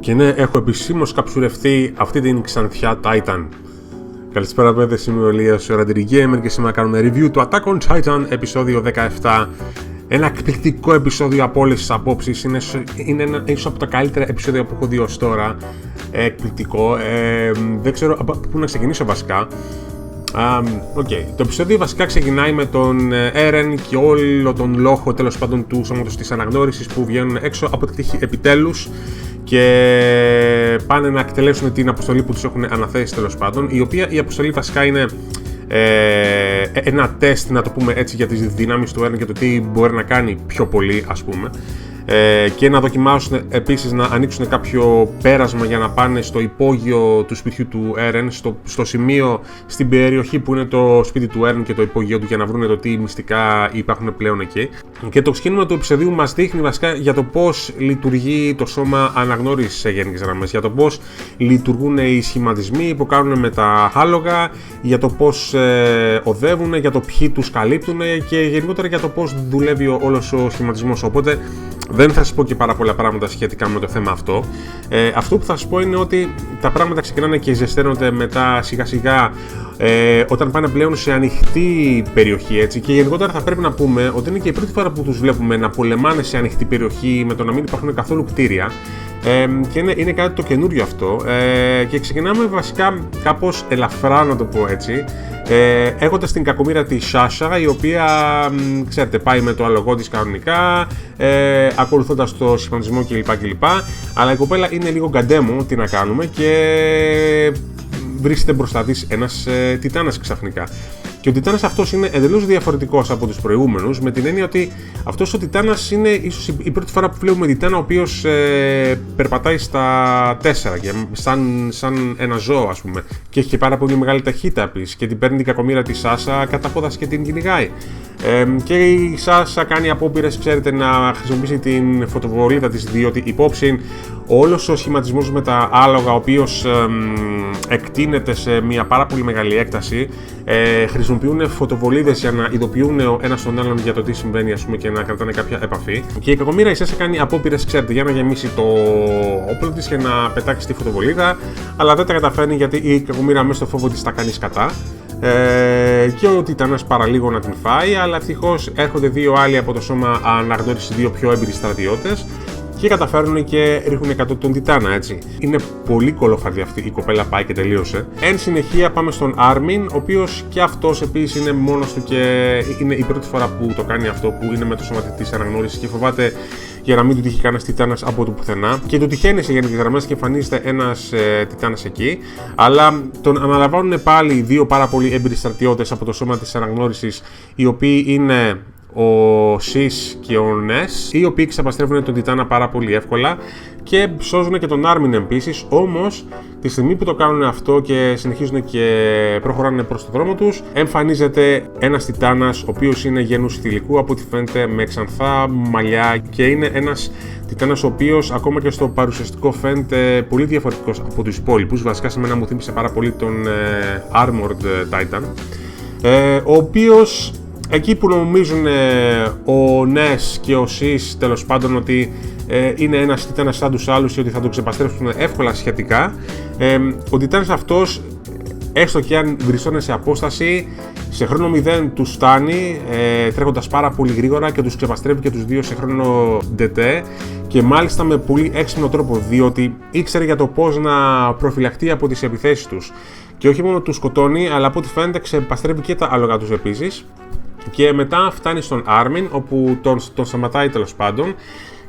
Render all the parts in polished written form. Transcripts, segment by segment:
Και ναι, έχω επισήμως καψουρευτεί αυτή την ξανθιά Titan. Καλησπέρα παιδες, είμαι ο Ηλίας, ο Randiri Gamer και σήμερα κάνουμε review του Attack on Titan επεισόδιο 17. Ένα εκπληκτικό επεισόδιο από όλες τις απόψεις, είναι ένα ίσως από τα καλύτερα επεισόδια που έχω δει ως τώρα. Εκπληκτικό, δεν ξέρω από πού να ξεκινήσω βασικά. Το επεισόδιο βασικά ξεκινάει με τον Eren και όλο τον λόγο τέλος πάντων του σώματος της αναγνώρισης που βγαίνουν έξω από τη τύχη επιτέλους και πάνε να εκτελέσουν την αποστολή που τους έχουν αναθέσει τέλος πάντων, η οποία η αποστολή βασικά είναι ένα τεστ, να το πούμε έτσι, για τις δυνάμεις του Eren και το τι μπορεί να κάνει πιο πολύ, ας πούμε, και να δοκιμάσουν επίσης να ανοίξουν κάποιο πέρασμα για να πάνε στο υπόγειο του σπιτιού του Eren, στο σημείο, στην περιοχή που είναι το σπίτι του Eren και το υπόγειο του, για να βρουν το τι μυστικά υπάρχουν πλέον εκεί. Και το ξεκίνημα του επεισοδίου μας δείχνει βασικά για το πώς λειτουργεί το σώμα αναγνώρισης σε γενικές γραμμές, για το πώς λειτουργούν οι σχηματισμοί που κάνουν με τα άλογα, για το πώς οδεύουν, για το ποιοι τους καλύπτουν και γενικότερα για το πώς δουλεύει όλος ο σχηματισμός. Οπότε δεν θα σας πω και πάρα πολλά πράγματα σχετικά με το θέμα αυτό. Αυτό που θα σας πω είναι ότι τα πράγματα ξεκινάνε και ζεσταίνονται μετά σιγά σιγά όταν πάνε πλέον σε ανοιχτή περιοχή, έτσι. Και γενικότερα θα πρέπει να πούμε ότι είναι και η πρώτη φορά που τους βλέπουμε να πολεμάνε σε ανοιχτή περιοχή με το να μην υπάρχουν καθόλου κτίρια. Και είναι κάτι το καινούριο αυτό, και ξεκινάμε βασικά κάπως ελαφρά, να το πω έτσι, έχοντας την κακομοίρα τη Σάσα, η οποία ξέρετε πάει με το άλογό της κανονικά, ακολουθώντας το σχηματισμό κλπ. Αλλά η κοπέλα είναι λίγο γκαντέμο, τι να κάνουμε, και βρίσκεται μπροστά της ένας τιτάνας ξαφνικά. Και ο τιτάνας αυτός είναι εντελώς διαφορετικός από τους προηγούμενους, με την έννοια ότι αυτός ο τιτάνας είναι ίσως η πρώτη φορά που βλέπουμε τιτάνα ο οποίος περπατάει στα 4 και σαν ένα ζώο, ας πούμε, και έχει και πάρα πολύ μεγάλη ταχύτητα επίσης, και την παίρνει την κακομοίρα της Σάσα κατά πόδας και την κυνηγάει. Και η Σάσα κάνει απόπειρες, ξέρετε, να χρησιμοποιήσει την φωτοβολίδα της, διότι υπόψη όλος ο σχηματισμός με τα άλογα, ο οποίος εκτείνεται σε μια πάρα πολύ μεγάλη έκταση, χρησιμοποιούν φωτοβολίδες για να ειδοποιούν ο ένας τον άλλον για το τι συμβαίνει, ας πούμε, και να κρατάνε κάποια επαφή. Και η κακομοίρα η Σάσα κάνει απόπειρες, ξέρετε, για να γεμίσει το όπλο της και να πετάξει τη φωτοβολίδα, αλλά δεν τα καταφέρνει γιατί η κακομοίρα μέσα στο φόβο της τα κάνει σκατά. Και ο τιτάνας παραλίγο να την φάει, αλλά ευτυχώς έρχονται δύο άλλοι από το σώμα αναγνώριση, δύο πιο έμπειροι στρατιώτες, και καταφέρουν και ρίχνουν 100 τον τιτάνα, έτσι. Είναι πολύ κολόφαρδη αυτή η κοπέλα, πάει και τελείωσε. Εν συνεχεία πάμε στον Άρμιν, ο οποίος και αυτός επίσης είναι μόνος του και είναι η πρώτη φορά που το κάνει αυτό, που είναι με το σώμα της αναγνώρισης και φοβάται για να μην του τύχει κανένας τιτάνας από το πουθενά. Και του τυχαίνει σε γενικές γραμμές και εμφανίζεται ένας τιτάνας εκεί, αλλά τον αναλαμβάνουν πάλι δύο πάρα πολύ έμπειροι στρατιώτες από το σώμα της αναγνώρισης, οι οποίοι είναι ο Σις και ο Νες, οι οποίοι ξεπαστρέφουν τον τιτάνα πάρα πολύ εύκολα και σώζουν και τον Άρμιν επίσης. Όμως τη στιγμή που το κάνουν αυτό και συνεχίζουν και προχωράνε προς το δρόμο τους, εμφανίζεται ένας τιτάνας, ο οποίος είναι γένους θηλυκού από ό,τι φαίνεται, με ξανθά μαλλιά, και είναι ένας τιτάνας ο οποίος ακόμα και στο παρουσιαστικό φαίνεται πολύ διαφορετικός από τους υπόλοιπους. Βασικά σε μένα μου θύμισε πάρα πολύ τον Armored Titan, ο οποίος εκεί που νομίζουν ο Νες και ο Σις τέλος πάντων ότι είναι ένας τιτάνας σαν τους άλλους και ότι θα τον ξεπαστρέψουν εύκολα σχετικά, ο τιτάνας αυτός, έστω και αν βρισκόταν σε απόσταση, σε χρόνο 0 τους φτάνει, τρέχοντας πάρα πολύ γρήγορα, και τους ξεπαστρέφει και τους δύο σε χρόνο DT, και μάλιστα με πολύ έξυπνο τρόπο, διότι ήξερε για το πώς να προφυλαχτεί από τις επιθέσεις τους. Και όχι μόνο τους σκοτώνει, αλλά από ό,τι φαίνεται ξεπαστρέφει και τα άλογα τους επίσης. Και μετά φτάνει στον Άρμιν, όπου τον σταματάει τέλος πάντων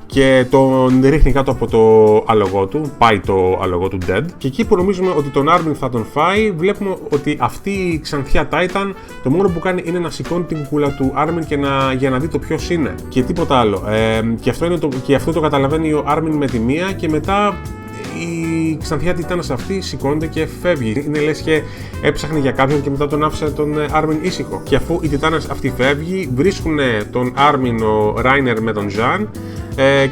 και τον ρίχνει κάτω από το άλογό του, πάει το άλογό του dead. Και εκεί που νομίζουμε ότι τον Άρμιν θα τον φάει, βλέπουμε ότι αυτή η ξανθιά Titan το μόνο που κάνει είναι να σηκώνει την κούλα του Άρμιν για να δει το ποιος είναι και τίποτα άλλο. Και αυτό το καταλαβαίνει ο Άρμιν με τη μία, και μετά η ξανθιά τιτάνας αυτή σηκώνεται και φεύγει. Είναι λες και έψαχνε για κάποιον και μετά τον άφησε τον Άρμιν ήσυχο. Και αφού η τιτάνας αυτή φεύγει, βρίσκουν τον Άρμιν, ο Ράινερ με τον Ζαν,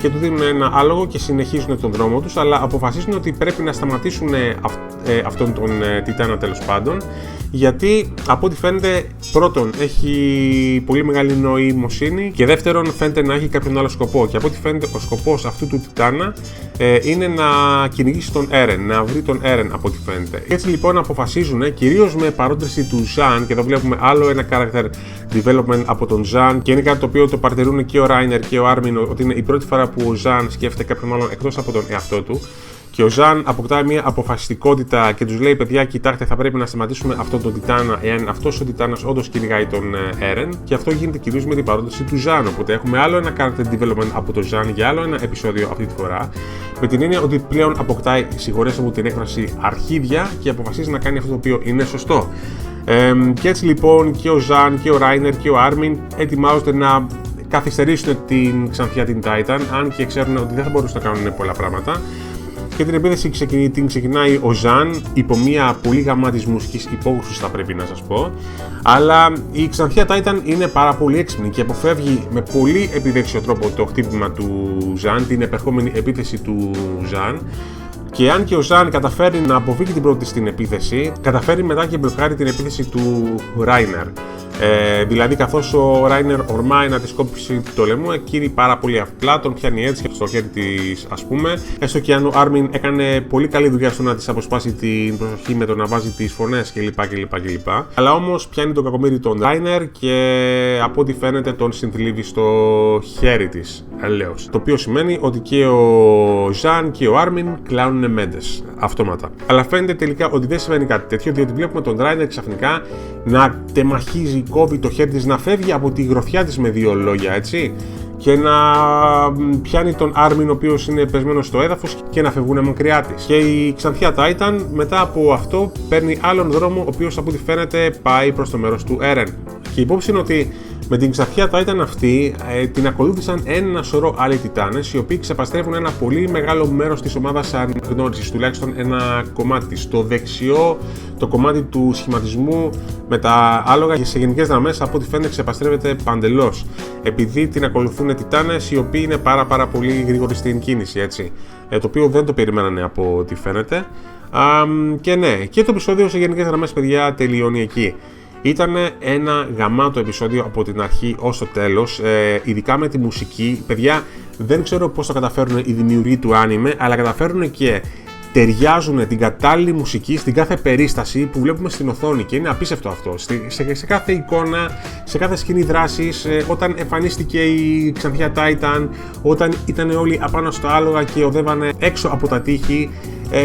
και του δίνουν ένα άλογο και συνεχίζουν τον δρόμο τους, αλλά αποφασίζουν ότι πρέπει να σταματήσουν αυτόν τον τιτάνα τέλος πάντων, γιατί από ό,τι φαίνεται, πρώτον, έχει πολύ μεγάλη νοημοσύνη και δεύτερον, φαίνεται να έχει κάποιον άλλο σκοπό. Και από ό,τι φαίνεται, ο σκοπός αυτού του Τιτάνα είναι να κυνηγήσει τον Έρεν, να βρει τον Έρεν από ό,τι φαίνεται. Έτσι λοιπόν αποφασίζουν, κυρίως με παρότριση του Ζαν, και εδώ βλέπουμε άλλο ένα character development από τον Ζαν, και είναι κάτι το οποίο το παρατηρούν και ο Ράινερ και ο Άρμιν, ότι είναι η πρώτη φορά που ο Ζαν σκέφτεται κάποιον άλλον εκτός από τον εαυτό του. Και ο Ζαν αποκτά μια αποφασιστικότητα και τους λέει: παιδιά, κοιτάξτε, θα πρέπει να σταματήσουμε αυτόν τον Τιτάνα, εάν αυτός ο Τιτάνας όντως κυνηγάει τον Έρεν. Και αυτό γίνεται κυρίως με την παρότριση του Ζαν. Οπότε έχουμε άλλο ένα character development από τον Ζαν για άλλο ένα επεισόδιο αυτή τη φορά. Με την έννοια ότι πλέον αποκτάει, συγχωρέστε μου την έκφραση, αρχίδια και αποφασίζει να κάνει αυτό το οποίο είναι σωστό. Και έτσι λοιπόν και ο Ζαν και ο Ράινερ και ο Άρμιν ετοιμάζονται να καθυστερήσουν την Ξανθιά την Titan, αν και ξέρουν ότι δεν θα μπορούσαν να κάνουν πολλά πράγματα. Και την επίθεση την ξεκινάει ο Ζαν υπό μια πολύ γαμά της μουσικής υπόγουσης, θα πρέπει να σας πω. Αλλά η Ξανθιά Titan είναι πάρα πολύ έξυπνη και αποφεύγει με πολύ επιδέξιο τρόπο το χτύπημα του Ζαν, την επερχόμενη επίθεση του Ζαν. Και αν και ο Ζαν καταφέρει να αποφύγει την πρώτη στην επίθεση, καταφέρει μετά και μπλοκάρει την επίθεση του Ράινερ. Δηλαδή, καθώς ο Ράινερ ορμάει να της κόψει το λαιμό, εκείνη πάρα πολύ απλά τον πιάνει έτσι και στο χέρι της, ας πούμε. Έστω και αν ο Άρμιν έκανε πολύ καλή δουλειά στο να της αποσπάσει την προσοχή με το να βάζει τις φωνές κλπ. Αλλά όμως πιάνει τον κακομοίρη τον Ράινερ και από ό,τι φαίνεται τον συνθλίβει στο χέρι της, ελέως. Το οποίο σημαίνει ότι και ο Ζαν και ο Άρμιν κλάνουνε μέντες αυτόματα. Αλλά φαίνεται τελικά ότι δεν συμβαίνει κάτι τέτοιο, διότι βλέπουμε τον Ράινερ ξαφνικά να τεμαχίζει, κόβει το χέρι της, να φεύγει από τη γροθιά της με δύο λόγια, έτσι, και να πιάνει τον Άρμιν, ο οποίος είναι πεσμένος στο έδαφος, και να φεύγουν μακριά της. Και η Ξανθιά Titan μετά από αυτό παίρνει άλλον δρόμο, ο οποίος από ό,τι φαίνεται πάει προς το μέρος του Έρεν. Και η υπόψη είναι ότι με την Ξανθιά Titan αυτή την ακολούθησαν ένα σωρό άλλοι Τιτάνες, οι οποίοι ξεπαστρέφουν ένα πολύ μεγάλο μέρος της ομάδας αναγνώρισης, τουλάχιστον ένα κομμάτι της. Το δεξιό, το κομμάτι του σχηματισμού με τα άλογα, και σε γενικές γραμμές από ό,τι φαίνεται ξεπαστρέφεται παντελώς. Επειδή την ακολουθούν Τιτάνες οι οποίοι είναι πάρα πολύ γρήγοροι στην κίνηση, έτσι. Το οποίο δεν το περιμένανε από ό,τι φαίνεται. Και ναι, και το επεισόδιο σε γενικές γραμμές, παιδιά, τελειώνει εκεί. Ήταν ένα γαμάτο επεισόδιο από την αρχή ως το τέλος, ειδικά με τη μουσική. Παιδιά, δεν ξέρω πώς το καταφέρουν οι δημιουργοί του άνιμε, αλλά καταφέρουν και ταιριάζουν την κατάλληλη μουσική στην κάθε περίσταση που βλέπουμε στην οθόνη, και είναι απίστευτο αυτό. Σε κάθε εικόνα, σε κάθε σκηνή δράσης, όταν εμφανίστηκε η Ξανθιά Titan, όταν ήταν όλοι απάνω στο άλογα και οδεύανε έξω από τα τείχη,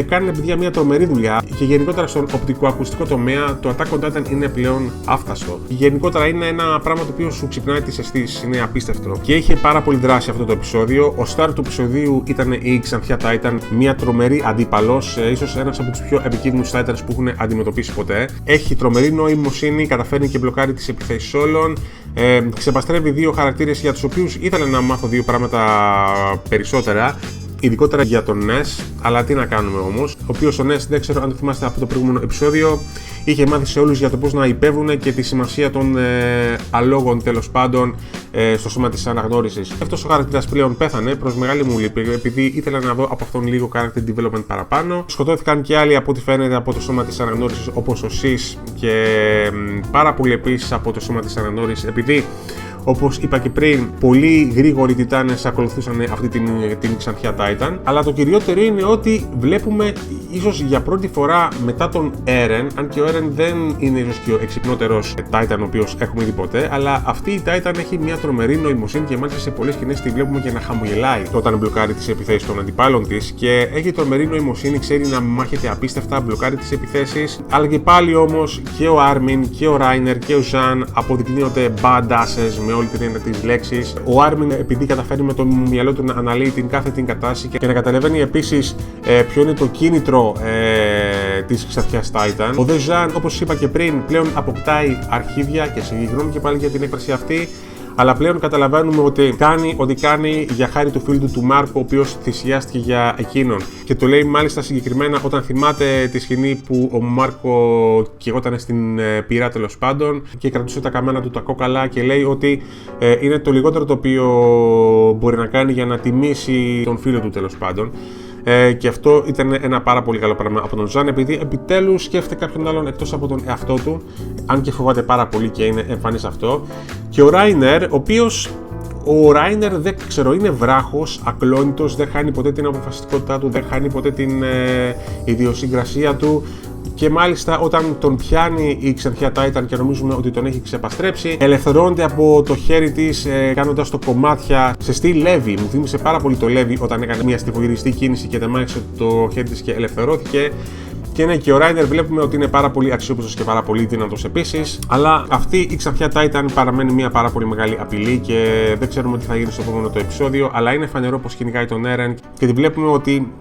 κάνουν, παιδιά, μια τρομερή δουλειά. Και γενικότερα στον οπτικοακουστικό τομέα το Attack on Titan είναι πλέον άφταστο. Γενικότερα είναι ένα πράγμα το οποίο σου ξυπνάει τις αισθήσεις, είναι απίστευτο. Και είχε πάρα πολύ δράση αυτό το επεισόδιο. Ο star του επεισοδίου ήταν η Ξανθιά Titan, μια τρομερή αντίπαλος, ίσως ένας από τους πιο επικίνδυνους Titans που έχουν αντιμετωπίσει ποτέ. Έχει τρομερή νοημοσύνη, καταφέρνει και μπλοκάρει τις επιθέσεις όλων. Ξεπαστρεύει δύο χαρακτήρες για τους οποίους ήθελα να μάθω δύο πράγματα περισσότερα. Ειδικότερα για τον Ness, αλλά τι να κάνουμε όμως. Ο οποίος ο Ness, δεν ξέρω αν το θυμάστε από το προηγούμενο επεισόδιο, είχε μάθει σε όλους για το πώς να υπέβουν και τη σημασία των αλόγων, τέλος πάντων, στο σώμα της αναγνώρισης. Αυτός ο χαρακτήρας πλέον πέθανε, προς μεγάλη μου λύπη, επειδή ήθελα να δω από αυτόν λίγο character development παραπάνω. Σκοτώθηκαν και άλλοι από ό,τι φαίνεται από το σώμα της αναγνώρισης, όπως ο Sis, και πάρα πολλοί επίσης από το σώμα της αναγνώρισης, επειδή, όπως είπα και πριν, πολύ γρήγοροι Τιτάνες ακολουθούσαν αυτή την Ξανθιά Titan. Αλλά το κυριότερο είναι ότι βλέπουμε ίσως για πρώτη φορά μετά τον Έρεν, αν και ο Έρεν δεν είναι ίσως και ο εξυπνότερος Titan ο οποίος έχουμε δει ποτέ, αλλά αυτή η Titan έχει μια τρομερή νοημοσύνη και μάλιστα σε πολλές σκηνές τη βλέπουμε και να χαμογελάει όταν μπλοκάρει τις επιθέσεις των αντιπάλων της, και έχει τρομερή νοημοσύνη, ξέρει να μάχεται απίστευτα, μπλοκάρει τις επιθέσεις. Αλλά και πάλι όμως και ο Άρμιν και ο Ράινερ και ο Ζαν αποδεικνύονται badasses με όλη την έννοια της λέξης. Ο Άρμιν, επειδή καταφέρει με το μυαλό του να αναλύει την κάθε την κατάσταση και να καταλαβαίνει επίσης ποιο είναι το κίνητρο της Ξανθιάς Titan. Ο Δε Ζαν, όπως είπα και πριν, πλέον αποκτάει αρχίδια, και συγγνώμη και πάλι για την έκφραση αυτή, αλλά πλέον καταλαβαίνουμε ότι κάνει ό,τι κάνει για χάρη του φίλου του Μάρκο, ο οποίος θυσιάστηκε για εκείνον. Και το λέει μάλιστα συγκεκριμένα όταν θυμάται τη σκηνή που ο Μάρκο καιγόταν στην πυρά, τέλος πάντων, και κρατούσε τα καμένα του τα κόκαλα, και λέει ότι είναι το λιγότερο το οποίο μπορεί να κάνει για να τιμήσει τον φίλο του, τέλος πάντων. Και αυτό ήταν ένα πάρα πολύ καλό πράγμα από τον Ζαν, επειδή επιτέλους σκέφτεται κάποιον άλλον εκτός από τον εαυτό του, αν και φοβάται πάρα πολύ και είναι εμφανής αυτό. Και ο Ράινερ, ο Ράινερ δεν ξέρω, είναι βράχος, ακλόνητος, δεν χάνει ποτέ την αποφασιστικότητά του, δεν χάνει ποτέ την ιδιοσυγκρασία του. Και μάλιστα όταν τον πιάνει η Ξανθιά Titan και νομίζουμε ότι τον έχει ξεπαστρέψει, ελευθερώνεται από το χέρι της κάνοντας το κομμάτια σε στυλ Levi. Μου θύμισε πάρα πολύ το Levi όταν έκανε μια στιφογυριστή κίνηση και τεμάχισε το χέρι της και ελευθερώθηκε. Και ναι, και ο Ράινερ βλέπουμε ότι είναι πάρα πολύ αξιόπιστος και πάρα πολύ δυνατός επίσης. Αλλά αυτή η Ξανθιά Titan παραμένει μια πάρα πολύ μεγάλη απειλή και δεν ξέρουμε τι θα γίνει στο επόμενο το επεισόδιο. Αλλά είναι φανερό πως κυνηγάει τον Έρεν και τη βλέπουμε ότι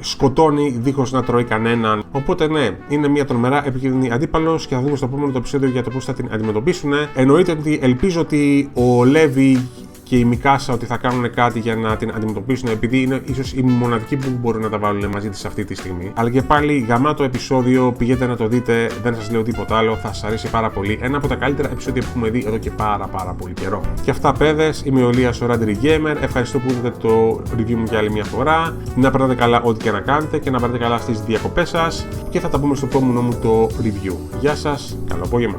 σκοτώνει δίχως να τρώει κανέναν. Οπότε ναι, είναι μια τρομερά επικίνδυνη αντίπαλος και θα δούμε στο επόμενο το επεισόδιο για το πώς θα την αντιμετωπίσουν. Εννοείται ότι ελπίζω ότι ο Levi και η Μικάσα ότι θα κάνουν κάτι για να την αντιμετωπίσουν, επειδή είναι ίσως οι μοναδικοί που μπορούν να τα βάλουν μαζί της αυτή τη στιγμή. Αλλά και πάλι γαμάτο επεισόδιο, πηγαίνετε να το δείτε, δεν σας λέω τίποτα άλλο, θα σας αρέσει πάρα πολύ. Ένα από τα καλύτερα επεισόδια που έχουμε δει εδώ και πάρα πολύ καιρό. Και αυτά, παιδες, είμαι ο Ηλίας ο Randry Gamer. Ευχαριστώ που είδατε το review μου για άλλη μια φορά. Να περνάτε καλά ό,τι και να κάνετε και να περνάτε καλά στις διακοπές σας. Και θα τα πούμε στο επόμενο μου το review. Γεια σας, καλό απόγευμα.